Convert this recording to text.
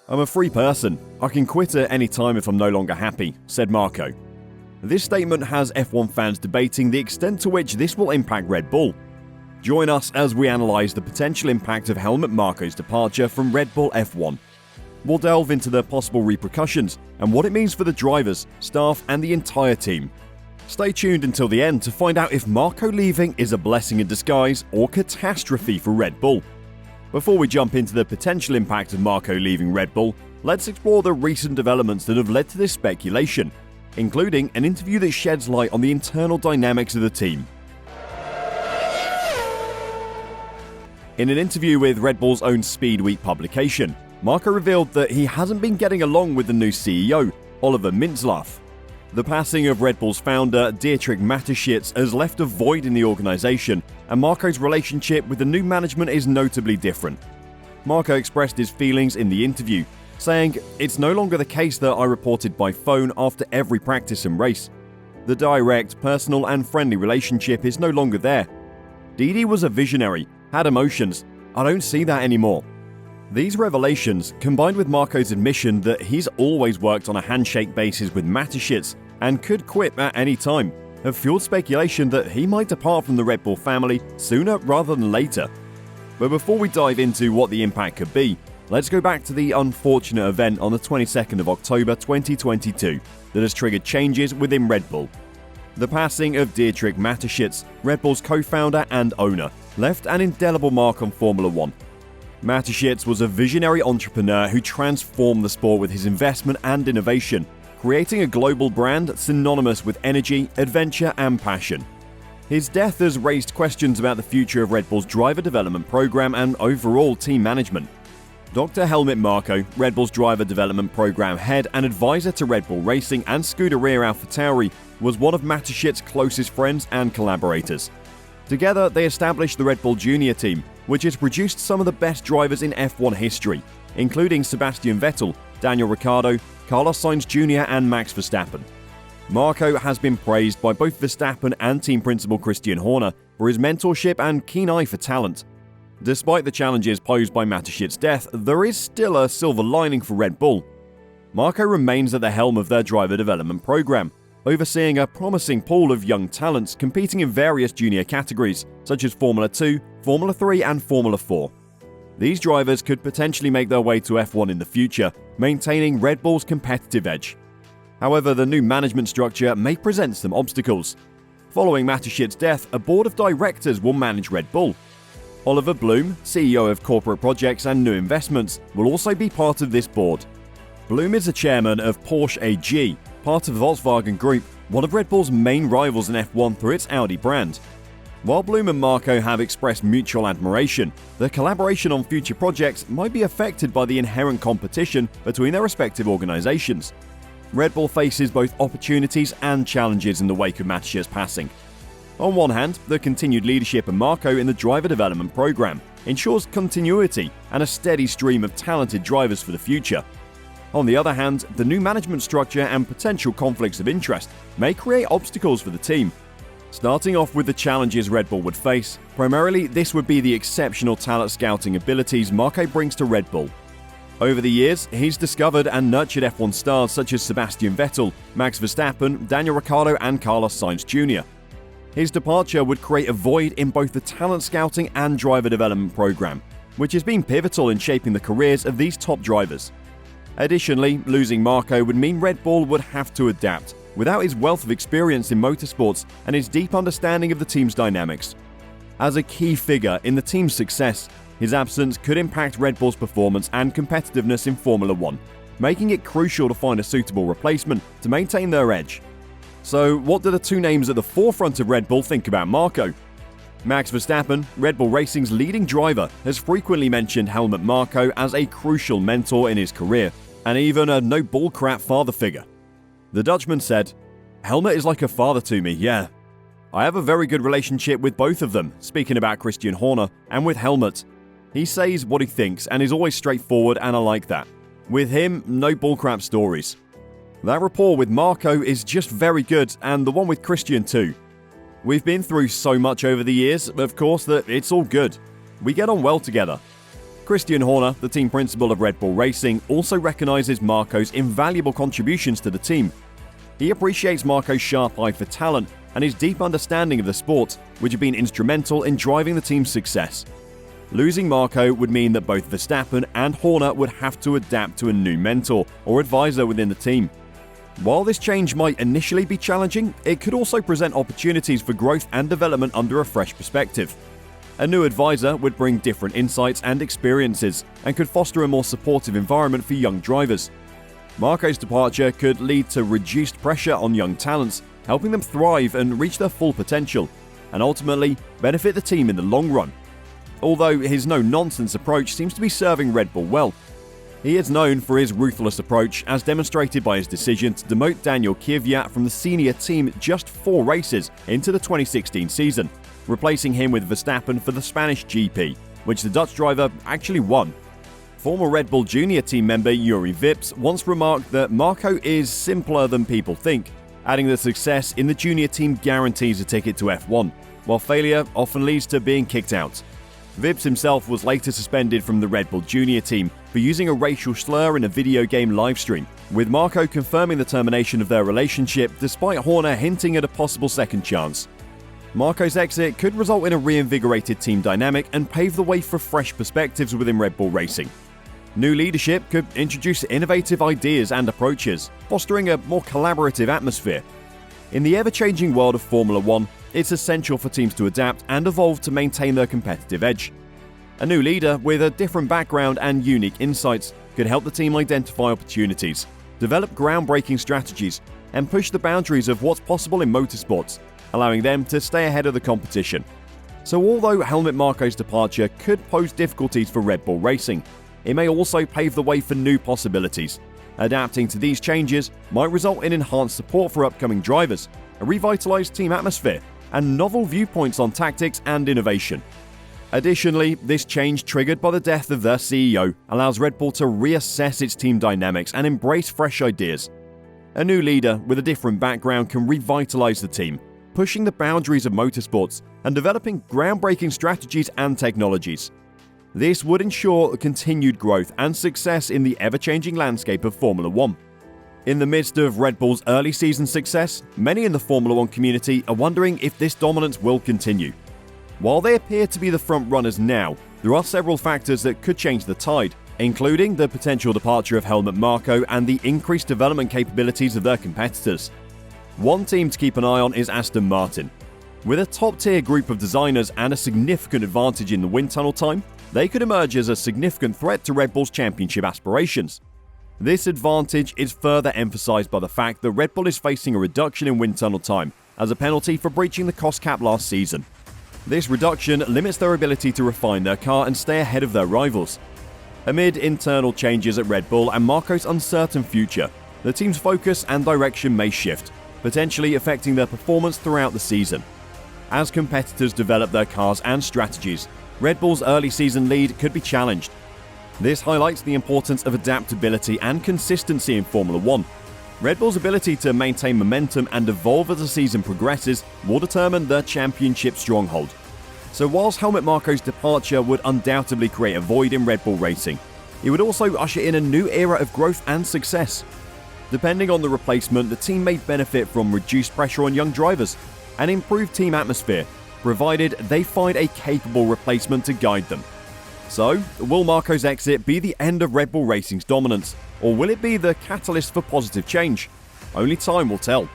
"I'm a free person. I can quit at any time if I'm no longer happy," said Marko. This statement has F1 fans debating the extent to which this will impact Red Bull. Join us as we analyse the potential impact of Helmut Marko's departure from Red Bull F1. We'll delve into the possible repercussions and what it means for the drivers, staff and the entire team. Stay tuned until the end to find out if Marko leaving is a blessing in disguise or catastrophe for Red Bull. Before we jump into the potential impact of Marko leaving Red Bull, let's explore the recent developments that have led to this speculation, including an interview that sheds light on the internal dynamics of the team. In an interview with Red Bull's own Speed Week publication, Marko revealed that he hasn't been getting along with the new CEO, Oliver Mintzlaff. The passing of Red Bull's founder, Dietrich Mateschitz, has left a void in the organisation, and Marko's relationship with the new management is notably different. Marko expressed his feelings in the interview, saying, "It's no longer the case that I reported by phone after every practice and race. The direct, personal and friendly relationship is no longer there. Didi was a visionary, had emotions. I don't see that anymore." These revelations, combined with Marko's admission that he's always worked on a handshake basis with Mateschitz and could quit at any time, have fueled speculation that he might depart from the Red Bull family sooner rather than later. But before we dive into what the impact could be, let's go back to the unfortunate event on the 22nd of October 2022 that has triggered changes within Red Bull. The passing of Dietrich Mateschitz, Red Bull's co-founder and owner, left an indelible mark on Formula One. Mateschitz was a visionary entrepreneur who transformed the sport with his investment and innovation, creating a global brand synonymous with energy, adventure and passion. His death has raised questions about the future of Red Bull's driver development program and overall team management. Dr. Helmut Marko, Red Bull's driver development program head and advisor to Red Bull Racing and Scuderia AlphaTauri, was one of Mateschitz's closest friends and collaborators. Together, they established the Red Bull Junior team, which has produced some of the best drivers in F1 history, including Sebastian Vettel, Daniel Ricciardo, Carlos Sainz Jr. and Max Verstappen. Marko has been praised by both Verstappen and team principal Christian Horner for his mentorship and keen eye for talent. Despite the challenges posed by Mateschitz's death, there is still a silver lining for Red Bull. Marko remains at the helm of their driver development program, overseeing a promising pool of young talents competing in various junior categories, such as Formula 2, Formula 3 and Formula 4. These drivers could potentially make their way to F1 in the future, maintaining Red Bull's competitive edge. However, the new management structure may present some obstacles. Following Mateschitz's death, a board of directors will manage Red Bull. Oliver Bloom, CEO of Corporate Projects and New Investments, will also be part of this board. Bloom is the chairman of Porsche AG, part of the Volkswagen Group, one of Red Bull's main rivals in F1 through its Audi brand. While Bloom and Marko have expressed mutual admiration, their collaboration on future projects might be affected by the inherent competition between their respective organisations. Red Bull faces both opportunities and challenges in the wake of Mateschitz's passing. On one hand, the continued leadership of Marko in the driver development program ensures continuity and a steady stream of talented drivers for the future. On the other hand, the new management structure and potential conflicts of interest may create obstacles for the team. Starting off with the challenges Red Bull would face, primarily this would be the exceptional talent scouting abilities Marko brings to Red Bull. Over the years, he's discovered and nurtured F1 stars such as Sebastian Vettel, Max Verstappen, Daniel Ricciardo and Carlos Sainz Jr. His departure would create a void in both the talent scouting and driver development program, which has been pivotal in shaping the careers of these top drivers. Additionally, losing Marko would mean Red Bull would have to adapt, without his wealth of experience in motorsports and his deep understanding of the team's dynamics. As a key figure in the team's success, his absence could impact Red Bull's performance and competitiveness in Formula One, making it crucial to find a suitable replacement to maintain their edge. So, what do the two names at the forefront of Red Bull think about Marko? Max Verstappen, Red Bull Racing's leading driver, has frequently mentioned Helmut Marko as a crucial mentor in his career, and even a no bullcrap father figure. The Dutchman said, "Helmut is like a father to me, yeah. I have a very good relationship with both of them," speaking about Christian Horner, and with Helmut. He says what he thinks and is always straightforward, and I like that. With him, no bullcrap stories. That rapport with Marko is just very good, and the one with Christian too. We've been through so much over the years, of course, that it's all good. We get on well together. Christian Horner, the team principal of Red Bull Racing, also recognizes Marko's invaluable contributions to the team. He appreciates Marko's sharp eye for talent and his deep understanding of the sport, which have been instrumental in driving the team's success. Losing Marko would mean that both Verstappen and Horner would have to adapt to a new mentor or advisor within the team. While this change might initially be challenging, it could also present opportunities for growth and development under a fresh perspective. A new advisor would bring different insights and experiences and could foster a more supportive environment for young drivers. Marko's departure could lead to reduced pressure on young talents, helping them thrive and reach their full potential, and ultimately benefit the team in the long run. Although his no-nonsense approach seems to be serving Red Bull well. He is known for his ruthless approach, as demonstrated by his decision to demote Daniel Kvyat from the senior team just 4 races into the 2016 season, replacing him with Verstappen for the Spanish GP, which the Dutch driver actually won. Former Red Bull Junior team member Juri Vips once remarked that Marko is simpler than people think, adding that success in the junior team guarantees a ticket to F1, while failure often leads to being kicked out. Vips himself was later suspended from the Red Bull Junior team for using a racial slur in a video game livestream, with Marko confirming the termination of their relationship despite Horner hinting at a possible second chance. Marko's exit could result in a reinvigorated team dynamic and pave the way for fresh perspectives within Red Bull Racing. New leadership could introduce innovative ideas and approaches, fostering a more collaborative atmosphere. In the ever-changing world of Formula One, it's essential for teams to adapt and evolve to maintain their competitive edge. A new leader with a different background and unique insights could help the team identify opportunities, develop groundbreaking strategies, and push the boundaries of what's possible in motorsports, allowing them to stay ahead of the competition. So although Helmut Marko's departure could pose difficulties for Red Bull Racing, it may also pave the way for new possibilities. Adapting to these changes might result in enhanced support for upcoming drivers, a revitalized team atmosphere, and novel viewpoints on tactics and innovation. Additionally, this change triggered by the death of their CEO allows Red Bull to reassess its team dynamics and embrace fresh ideas. A new leader with a different background can revitalize the team, pushing the boundaries of motorsports and developing groundbreaking strategies and technologies. This would ensure continued growth and success in the ever-changing landscape of Formula One. In the midst of Red Bull's early season success, many in the Formula One community are wondering if this dominance will continue. While they appear to be the front runners now, there are several factors that could change the tide, including the potential departure of Helmut Marko and the increased development capabilities of their competitors. One team to keep an eye on is Aston Martin. With a top-tier group of designers and a significant advantage in the wind tunnel time, they could emerge as a significant threat to Red Bull's championship aspirations. This advantage is further emphasized by the fact that Red Bull is facing a reduction in wind tunnel time as a penalty for breaching the cost cap last season. This reduction limits their ability to refine their car and stay ahead of their rivals. Amid internal changes at Red Bull and Marko's uncertain future, the team's focus and direction may shift, potentially affecting their performance throughout the season. As competitors develop their cars and strategies, Red Bull's early season lead could be challenged. This highlights the importance of adaptability and consistency in Formula One. Red Bull's ability to maintain momentum and evolve as the season progresses will determine their championship stronghold. So whilst Helmut Marko's departure would undoubtedly create a void in Red Bull Racing, it would also usher in a new era of growth and success. Depending on the replacement, the team may benefit from reduced pressure on young drivers and improved team atmosphere, provided they find a capable replacement to guide them. So, will Marko's exit be the end of Red Bull Racing's dominance, or will it be the catalyst for positive change? Only time will tell.